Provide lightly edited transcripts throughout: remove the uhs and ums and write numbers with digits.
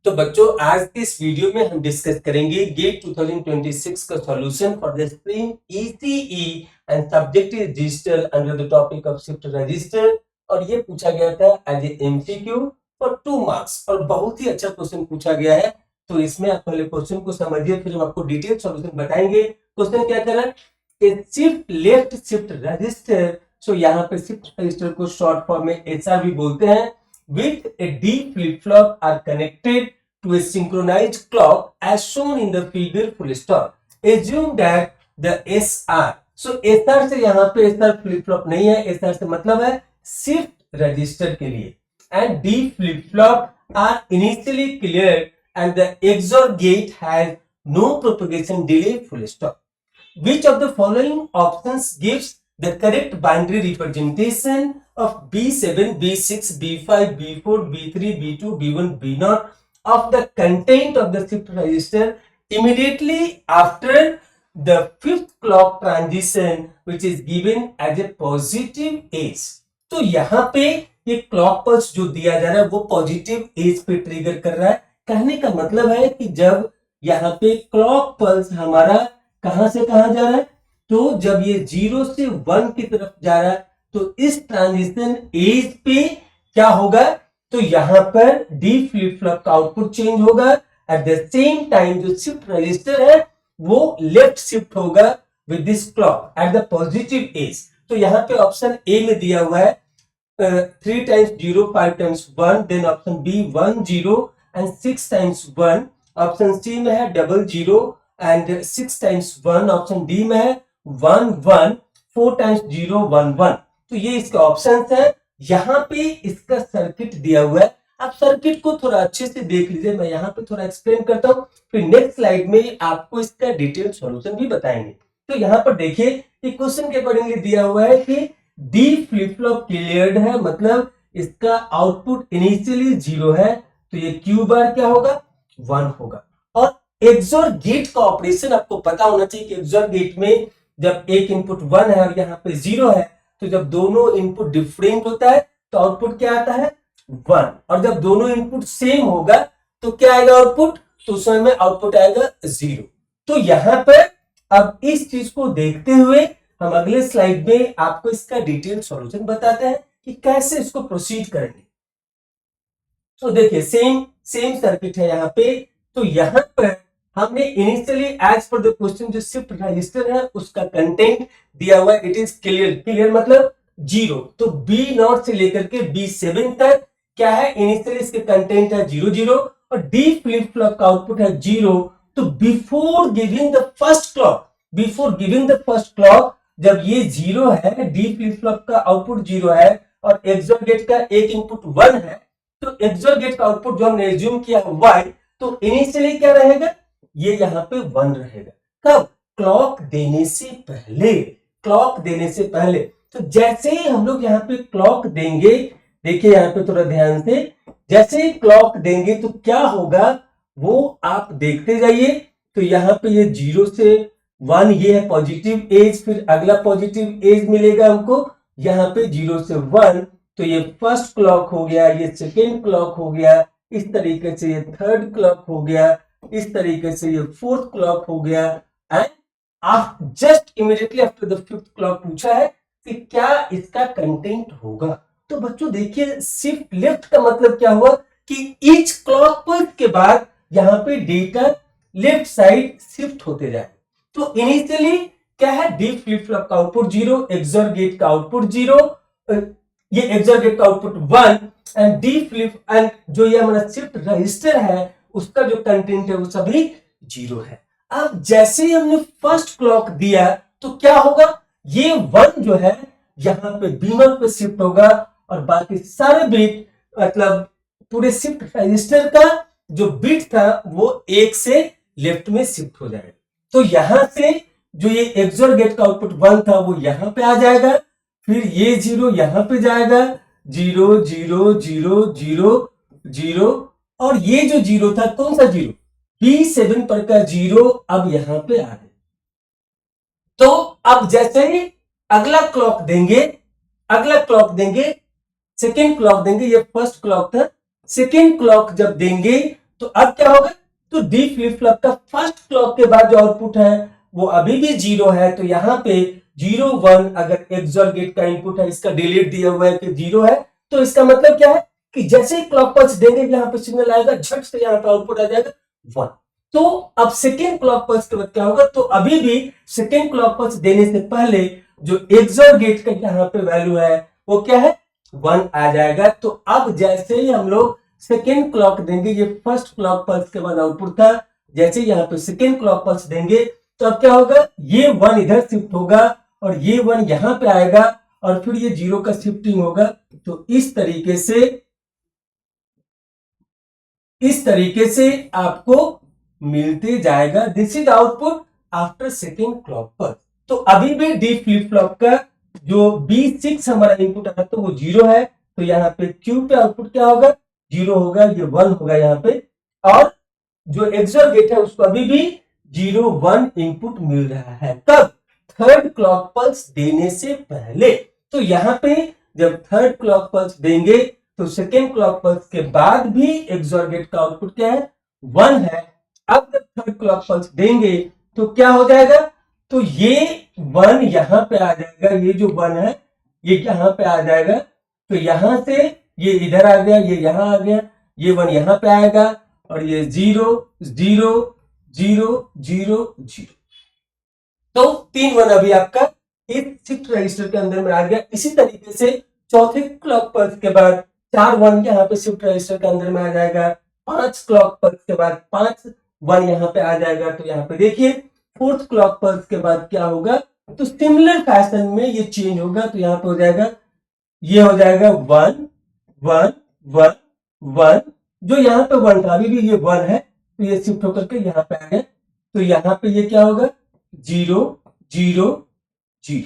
तो बच्चों आज के इस वीडियो में हम डिस्कस करेंगे गेट 2026 का solution for the stream ECE and subject is digital under the topic of shift register. और ये पूछा गया था as a MCQ for 2 marks और बहुत ही अच्छा क्वेश्चन पूछा गया है। तो इसमें आप पहले क्वेश्चन को समझिए, फिर हम आपको डिटेल सॉल्यूशन बताएंगे। क्वेश्चन क्या कह रहा है? शिफ्ट लेफ्ट शिफ्ट रजिस्टर, सो यहाँ पे शिफ्ट रजिस्टर को शॉर्ट फॉर्म में एसआर भी बोलते हैं, with a D flip-flop are connected to a synchronized clock as shown in the figure full stop. Assume that the SR, so SR से यहाँ पे SR flip-flop नहीं है, SR से मतलब है shift register के लिए, and D flip-flop are initially cleared and the XOR gate has no propagation delay full stop. Which of the following options gives the correct binary representation of B7, B6, B5, B4, B3, B2, B1, B0 of the content of the shift register immediately after the fifth clock transition which is given as a positive age. तो यहाँ पे ये clock pulse जो दिया जा रहा है वो पॉजिटिव एज पे ट्रिगर कर रहा है। कहने का मतलब है कि जब यहाँ पे क्लॉक पल्स हमारा कहां से कहां जा रहा है, तो जब ये 0 से 1 की तरफ जा रहा है तो इस ट्रांजिशन एज पे क्या होगा, तो यहां पर डी फ्लिप फ्लॉप का आउटपुट चेंज होगा। एट द सेम टाइम जो शिफ्ट रजिस्टर है वो लेफ्ट शिफ्ट होगा with this clock at the positive edge. तो यहाँ पे ऑप्शन ए में दिया हुआ है 3 times 0 5 times 1, then option B 1 0 and 6 times 1, option C में है 0 0 एंड 6 times 1, ऑप्शन डी में है 1 1, 4 times 0 1 1। तो ये इसके ऑप्शंस है। यहाँ पे इसका सर्किट दिया हुआ है, आप सर्किट को थोड़ा अच्छे से देख लीजिए, मैं यहाँ पे थोड़ा एक्सप्लेन करता हूँ, फिर नेक्स्ट स्लाइड में आपको इसका डिटेल सॉल्यूशन भी बताएंगे। तो यहाँ पर देखिए कि क्वेश्चन के अकॉर्डिंगली दिया हुआ है कि डी फ्लिप फ्लॉप क्लियर्ड है, मतलब इसका आउटपुट इनिशियली 0 है, तो ये क्यू बार क्या होगा 1 होगा। और एक्सोर गेट का ऑपरेशन आपको पता होना चाहिए कि एक्सोर गेट में जब एक इनपुट 1 है और यहाँ पे 0 है, तो जब दोनों इनपुट डिफरेंट होता है तो आउटपुट क्या आता है 1, और जब दोनों इनपुट सेम होगा तो क्या आएगा आउटपुट, तो उस समय में आउटपुट आएगा 0। तो यहाँ पर अब इस चीज को देखते हुए हम अगले स्लाइड में आपको इसका डिटेल सॉल्यूशन बताते हैं कि कैसे इसको प्रोसीड करेंगे। तो देखिए सेम सर्किट है यहाँ पे। तो यहाँ पर हमने initially as per the question जो शिफ्ट रजिस्टर है उसका कंटेंट दिया हुआ है, इट इज क्लियर मतलब 0। तो B0 से लेकर के B7 तक क्या है, इनिशियली इसके कंटेंट है 0 0 और डी फ्लिप फ्लॉप का आउटपुट है 0। तो before giving the first clock जब ये 0 है, डी फ्लिप फ्लॉप का आउटपुट 0 है और एक्सोर गेट का एक इनपुट 1 है, तो एक्सोर गेट का आउटपुट जो हमने एज्यूम किया y, तो इनिशियली क्या रहेगा, ये यहाँ पे 1 रहेगा। कब, क्लॉक देने से पहले। तो जैसे ही हम लोग यहाँ पे क्लॉक देंगे, देखिए यहाँ पे थोड़ा ध्यान से, जैसे ही क्लॉक देंगे तो क्या होगा वो आप देखते जाइए। तो यहाँ पे ये 0 से 1 ये है पॉजिटिव एज, फिर अगला पॉजिटिव एज मिलेगा हमको यहाँ पे 0 से 1, तो ये फर्स्ट क्लॉक हो गया, ये सेकेंड क्लॉक हो गया, इस तरीके से ये थर्ड क्लॉक हो गया, इस तरीके से ये फोर्थ क्लॉक हो गया, and just immediately after the fifth clock पूछा है कि क्या इसका कंटेंट होगा। तो बच्चों देखिए शिफ्ट लेफ्ट का मतलब क्या हुआ कि ईच क्लॉक पल्स के बाद यहाँ पे डेटा लेफ्ट साइड शिफ्ट होते जाए। तो इनिशियली क्या है, डी फ्लिप फ्लॉप का आउटपुट 0, एक्सोर गेट का आउटपुट 0, ये एक्सोर गेट का output 1 and D flip and जो ये हमारा शिफ्ट रजिस्टर है उसका जो कंटेंट है वो सभी 0 है। अब जैसे ही हमने फर्स्ट क्लॉक दिया तो क्या होगा, ये 1 जो है यहाँ पे B1 पे शिफ्ट होगा और बाकी सारे बिट मतलब पूरे शिफ्ट रजिस्टर का जो बिट था वो 1 से लेफ्ट में शिफ्ट हो जाएगा। तो यहां से जो ये एक्सोर गेट का आउटपुट 1 था वो यहां पे आ जाएगा, फिर ये 0 यहां पे जाएगा, 0 0 0 0 0, और ये जो 0 था कौन सा 0, B7 पर का 0 अब यहां पे आ गया। तो अब जैसे ही अगला क्लॉक देंगे, सेकेंड क्लॉक देंगे, ये फर्स्ट क्लॉक था, सेकेंड क्लॉक जब देंगे तो अब क्या होगा, तो डी फ्लिप फ्लॉप का फर्स्ट क्लॉक के बाद जो आउटपुट है वो अभी भी 0 है, तो यहाँ पे 0 1 अगर एक्सॉर गेट का इनपुट है, इसका डिलीट दिया हुआ है कि 0 है, तो इसका मतलब क्या है कि जैसे ही क्लॉक पल्स देंगे यहाँ पे सिग्नल आएगा, झट से यहाँ पे आउटपुट आ जाएगा 1। तो अब सेकेंड क्लॉक पल्स के बाद क्या होगा, तो अभी भी सेकेंड क्लॉक पल्स देने से पहले जो एक्सॉर गेट का यहाँ पे वैल्यू है वो क्या है, 1 आ जाएगा। तो अब जैसे ही हम लोग सेकेंड क्लॉक देंगे, ये फर्स्ट क्लॉक पल्स के बाद आउटपुट था, जैसे यहाँ पे सेकेंड क्लॉक पल्स देंगे तो अब क्या होगा, ये 1 इधर शिफ्ट होगा और ये 1 यहाँ पे आएगा और फिर ये 0 का शिफ्टिंग होगा। तो इस तरीके से आपको मिलते जाएगा। This is output after second clock pulse. तो अभी भी डी फ्लिप फ्लॉप का जो B6 हमारा इनपुट है तो वो 0 है, तो यहाँ पे Q पे आउटपुट क्या होगा, 0 होगा, ये 1 होगा यहाँ पे। और जो एक्सॉर गेट है उसको अभी भी 0 1 इनपुट मिल रहा है। कब, थर्ड क्लॉक पल्स देने से पहले। तो यहाँ पे जब थर्ड क्लॉक पल्स देंगे तो सेकेंड क्लॉक पल्स के बाद भी एक्सॉर गेट का आउटपुट क्या है, 1 है। अब जब थर्ड क्लॉक पल्स देंगे तो क्या हो जाएगा, तो ये 1 यहां पे आ जाएगा, ये जो 1 है ये यहां पे आ जाएगा, तो यहां से ये इधर आ गया, ये यहां आ गया, ये 1 यहां पे आएगा और ये 0 0 0 0 0। तो 3 1 अभी आपका इस शिफ्ट रजिस्टर के अंदर में आ गया। इसी तरीके से चौथे क्लॉक पल्स के बाद 4 1 यहाँ पे शिफ्ट रजिस्टर के अंदर में आ जाएगा। 5 क्लॉक पल्स के बाद 5 1 यहाँ पे आ जाएगा। तो यहाँ पे देखिए फोर्थ क्लॉक पल्स के बाद क्या होगा, तो सिमिलर फैशन में ये चेंज होगा। तो यहाँ पे हो जाएगा, ये हो जाएगा 1 1 1 1, जो यहाँ पे 1 था अभी भी ये 1 है, तो ये शिफ्ट होकर के यहाँ पे आ गया। तो यहाँ पे ये क्या होगा, 0 0 0।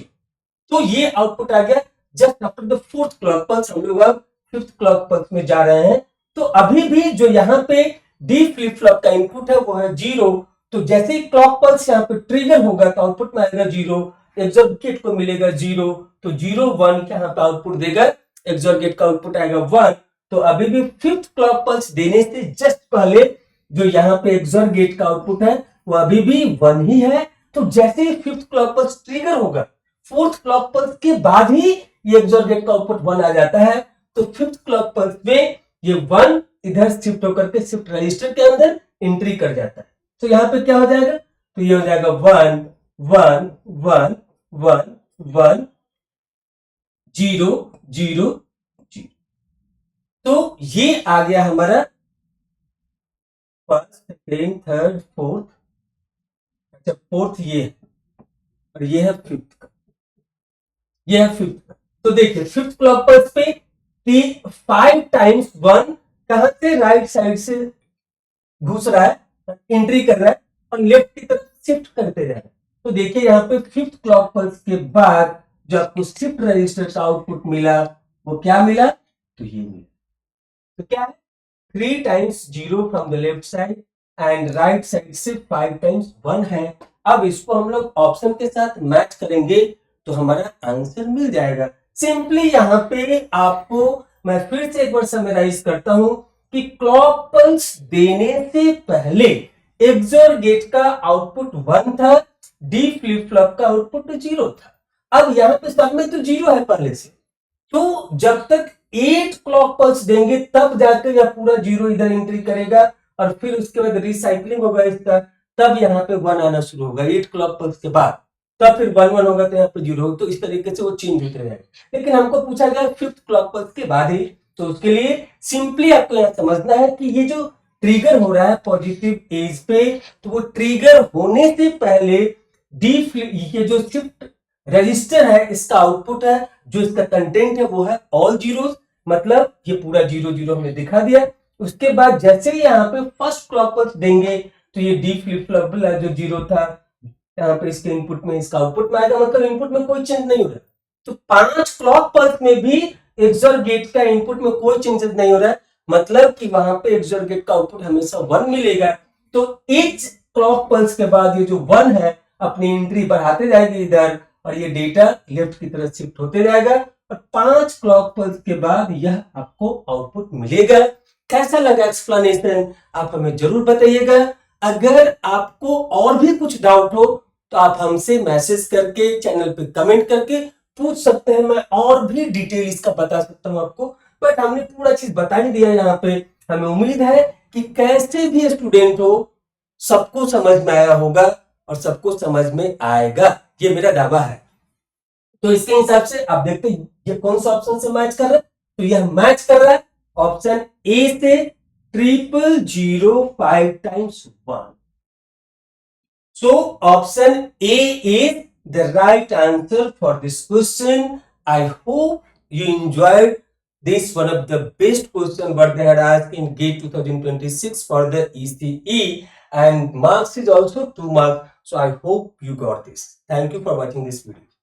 तो ये आउटपुट आ गया just after the fourth clock pulse. हम लोग अब फिफ्थ क्लॉक पल्स में जा रहे हैं। तो अभी भी जो यहाँ पे डी फ्लिप फ्लॉप का इनपुट है वो है 0। तो जैसे ही क्लॉक पल्स यहाँ पे ट्रिगर होगा तो आउटपुट में आएगा 0, एक्सॉर गेट को मिलेगा 0, तो 0 1 यहाँ पे आउटपुट देगा, एक्सॉर गेट का आउटपुट आएगा 1। तो अभी भी फिफ्थ क्लॉक पल्स देने से जस्ट पहले जो यहाँ पे एक्सॉर गेट का आउटपुट है वो अभी भी 1 ही है। तो जैसे ही फिफ्थ क्लॉक पल्स ट्रिगर होगा, फोर्थ क्लॉक पल्स के बाद ही ये एक्सॉर गेट का आउटपुट 1 आ जाता है। तो फिफ्थ क्लॉक पल्स में ये 1 इधर शिफ्ट होकर के शिफ्ट रजिस्टर के अंदर एंट्री कर जाता है। तो यहाँ पे क्या हो जाएगा, तो ये हो जाएगा 1 1 1 1 1 0 0 0। तो ये आ गया हमारा फर्स्ट सेकेंड थर्ड फोर्थ। अच्छा फोर्थ ये है और ये है फिफ्थ का, ये है फिफ्थ का। तो देखिए फिफ्थ क्लॉक पल्स पे 5 टाइम्स 1 कहां से, राइट साइड से घुस रहा है, एंट्री कर रहा है और लेफ्ट की तरफ शिफ्ट करते जा रहा है। तो देखिए यहाँ पे फिफ्थ क्लॉक पल्स के बाद जो आपको शिफ्ट रजिस्टर का आउटपुट मिला वो क्या मिला, तो ये मिला। तो क्या है, 3 times 0 from the left side and right side से 5 टाइम्स 1 है। अब इसको हम लोग ऑप्शन के साथ मैच करेंगे तो हमारा आंसर मिल जाएगा। सिंपली यहाँ पे आपको मैं फिर से एक बार समराइज करता हूं कि क्लॉक पल्स देने से पहले एक्सॉर गेट का आउटपुट 1 था, डी फ्लिप फ्लॉप का आउटपुट 0 था। अब यहाँ पे सब में तो 0 है पहले से, तो जब तक 8 क्लॉक पल्स देंगे तब जाकर यह पूरा 0 इधर एंट्री करेगा और फिर उसके बाद रिसाइकलिंग होगा इसका, तब यहाँ पे 1 आना शुरू होगा 8 क्लॉक पल्स के बाद, तब फिर 1 1 होगा तो यहाँ पे 0 होगा। तो इस तरीके से वो चेंज होते रहेगा। लेकिन हमको पूछा गया फिफ्थ क्लॉक पल्स के बाद ही, तो उसके लिए सिंपली आपको यहाँ समझना है कि ये जो ट्रिगर हो रहा है पॉजिटिव एज पे, तो वो ट्रिगर होने से पहले ये जो शिफ्ट रजिस्टर है इसका आउटपुट है, जो इसका कंटेंट है वो है ऑल जीरोस, मतलब ये पूरा 0 0 हमने दिखा दिया। उसके बाद जैसे ही यहाँ पे फर्स्ट क्लॉक पल्स देंगे तो ये डी फ्लिप फ्लॉप जो 0 था यहाँ पे इसके इनपुट में इसका आउटपुट में आएगा, मतलब इनपुट में कोई चेंज नहीं हो रहा। तो 5 क्लॉक पल्स में भी एक्सॉर गेट का इनपुट में कोई चेंजेस नहीं हो रहा है, मतलब कि वहां पे एक्सॉर गेट का आउटपुट हमेशा 1 मिलेगा। तो ईच क्लॉक पल्स के बाद ये जो 1 है अपनी एंट्री बढ़ाते जाएगी इधर और ये डेटा लेफ्ट की तरफ शिफ्ट होते जाएगा और 5 क्लॉक पल्स के बाद यह आपको आउटपुट मिलेगा। कैसा लगा एक्सप्लेनेशन आप हमें जरूर बताइएगा। अगर आपको और भी कुछ डाउट हो तो आप हमसे मैसेज करके चैनल पे कमेंट करके पूछ सकते हैं, मैं और भी डिटेल इसका बता सकता हूं आपको। बट हमने पूरा चीज बता ही दिया यहाँ पे। हमें उम्मीद है कि कैसे भी स्टूडेंट हो सबको समझ में आया होगा और सबको समझ में आएगा, ये मेरा दावा है। तो इसके हिसाब से आप देखते हैं ये कौन सा ऑप्शन से मैच कर रहा है, तो यह मैच कर रहा है ऑप्शन ए से 0005 times 1। So option A is the right answer for this question. I hope you enjoyed this, one of the best question what they had asked in GATE 2026 for the ECE, and marks is also 2 marks. So I hope you got this. Thank you for watching this video.